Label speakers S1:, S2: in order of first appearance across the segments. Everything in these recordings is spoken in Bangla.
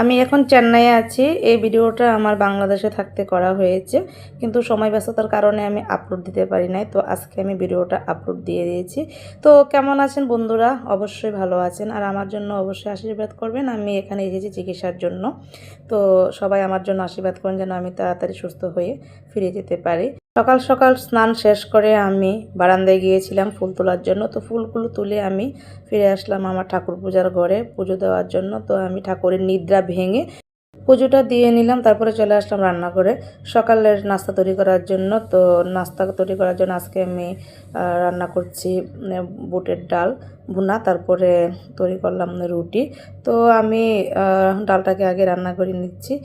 S1: আমি এখন চেন্নাইয়ে আছি। এই ভিডিওটা আমার বাংলাদেশে থাকতে করা হয়েছে, কিন্তু সময় ব্যস্ততার কারণে আমি আপলোড দিতে পারি নাই। তো আজকে আমি ভিডিওটা আপলোড দিয়ে দিয়েছি। তো কেমন আছেন বন্ধুরা? অবশ্যই ভালো আছেন, আর আমার জন্য অবশ্যই আশীর্বাদ করবেন। আমি এখানে এসেছি চিকিৎসার জন্য। তো সবাই আমার জন্য আশীর্বাদ করেন যেন আমি তাড়াতাড়ি সুস্থ হয়ে ফিরে যেতে পারি। সকাল সকাল স্নান শেষ করে আমি বারান্দায় গিয়েছিলাম ফুল তোলার জন্য। তো ফুলগুলো তুলে আমি ফিরে আসলাম আমার ঠাকুর পূজার ঘরে পুজো দেওয়ার জন্য। তো আমি ঠাকুরের নিদ্রা ভেঙে পুজোটা দিয়ে নিলাম, তারপরে চলে আসলাম রান্নাঘরে সকালের নাস্তা তৈরি করার জন্য। তো নাস্তা তৈরি করার জন্য আজকে আমি রান্না করছি বুটের ডাল ভুনা, তারপরে তৈরি করলাম রুটি। তো আমি ডালটাকে আগে রান্না করে নিচ্ছি।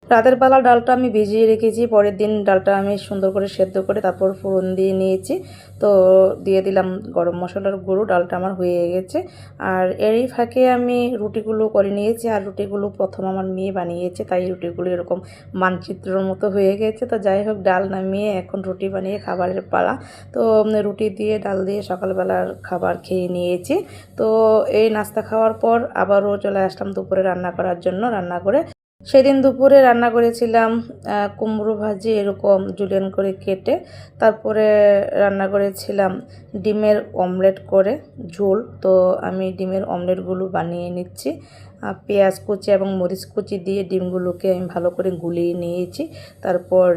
S1: রাতের বেলা ডালটা আমি ভিজিয়ে রেখেছি, পরের দিন ডালটা আমি সুন্দর করে সেদ্ধ করে তারপর ফোড়ন দিয়ে নিয়েছি। তো দিয়ে দিলাম গরম মশলার গুঁড়ো, ডালটা আমার হয়ে গেছে। আর এরই ফাঁকে আমি রুটিগুলো করে নিয়েছি, আর রুটিগুলো প্রথম আমার মেয়ে বানিয়েছে, তাই রুটিগুলো এরকম মানচিত্রের মতো হয়ে গেছে। তো যাই হোক, ডাল নামিয়ে এখন রুটি বানিয়ে খাবারের পালা। তো রুটি দিয়ে ডাল দিয়ে সকালবেলার খাবার খেয়ে নিয়েছি। তো এই নাস্তা খাওয়ার পর আবারও চলে আসলাম দুপুরে রান্না করার জন্য। রান্না করে সেদিন দুপুরে রান্না করেছিলাম কুমড়ো ভাজি এরকম জুলিয়ান করে কেটে, তারপরে রান্না করেছিলাম ডিমের অমলেট করে ঝোল। তো আমি ডিমের অমলেটগুলো বানিয়ে নিচ্ছি। পেঁয়াজ কুচি এবং মরিচ কুচি দিয়ে ডিমগুলোকে আমি ভালো করে গুলিয়ে নিয়েছি। তারপর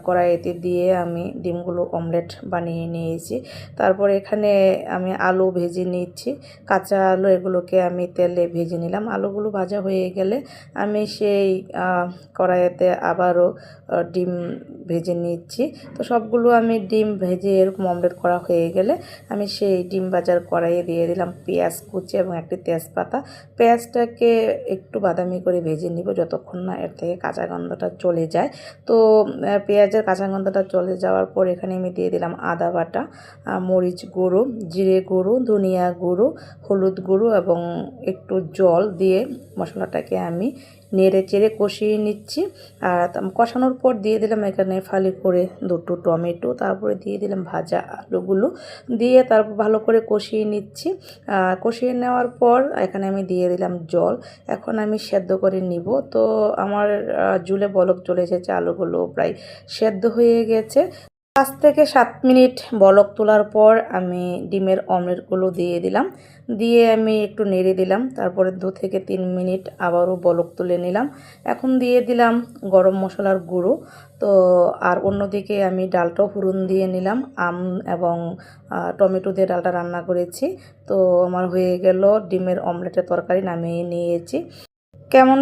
S1: কড়াইতে দিয়ে আমি ডিমগুলো অমলেট বানিয়ে নিয়েছি। তারপর এখানে আমি আলু ভেজে নিচ্ছি, কাঁচা আলু এগুলোকে আমি তেলে ভেজে নিলাম। আলুগুলো ভাজা হয়ে গেলে আমি সেই কড়াইতে আবারও ডিম ভেজে নিচ্ছি। তো সবগুলো আমি ডিম ভেজে এরকম অমলেট করা হয়ে গেলে আমি সেই ডিম ভাজার কড়াইয়ে দিয়ে দিলাম পেঁয়াজ কুচি এবং একটি তেজপাতা। পেঁয়াজটাকে একটু বাদামি করে ভেজে নিব যতক্ষণ না এর থেকে কাঁচা গন্ধটা চলে যায়। তো পেঁয়াজের কাঁচা গন্ধটা চলে যাওয়ার পর এখানে আমি দিয়ে দিলাম আদা বাটা, মরিচ গুঁড়ো, জিরে গুঁড়ো, ধনিয়া গুঁড়ো, হলুদ গুঁড়ো এবং একটু জল দিয়ে মশলাটাকে আমি নেড়ে চেড়ে কষিয়ে নিচ্ছি। আর কষানোর পর দিয়ে দিলাম এখানে ফালি করে দুটো টমেটো, তারপরে দিয়ে দিলাম ভাজা আলুগুলো দিয়ে তারপর ভালো করে কষিয়ে নিচ্ছি। কষিয়ে নেওয়ার পর এখানে আমি দিয়ে দিলাম জল। এখন আমি সেদ্ধ করে নিব। তো আমার ঝুলে বলক চলে এসেছে, আলুগুলো প্রায় সেদ্ধ হয়ে গেছে। 5 থেকে 7 মিনিট বলক তোলার পর আমি ডিমের অমলেটগুলো দিয়ে দিলাম, দিয়ে আমি একটু নেড়ে দিলাম। তারপরে 2 থেকে 3 মিনিট আবারও বলক তুলে নিলাম। এখন দিয়ে দিলাম গরম মশলার গুঁড়ো। তো আর অন্যদিকে আমি ডালটাও ফোড়ন দিয়ে নিলাম, এবং টমেটো দিয়ে ডালটা রান্না করেছি। তো আমার হয়ে গেল ডিমের অমলেটের তরকারি, নামিয়ে নিয়েছি। কেমন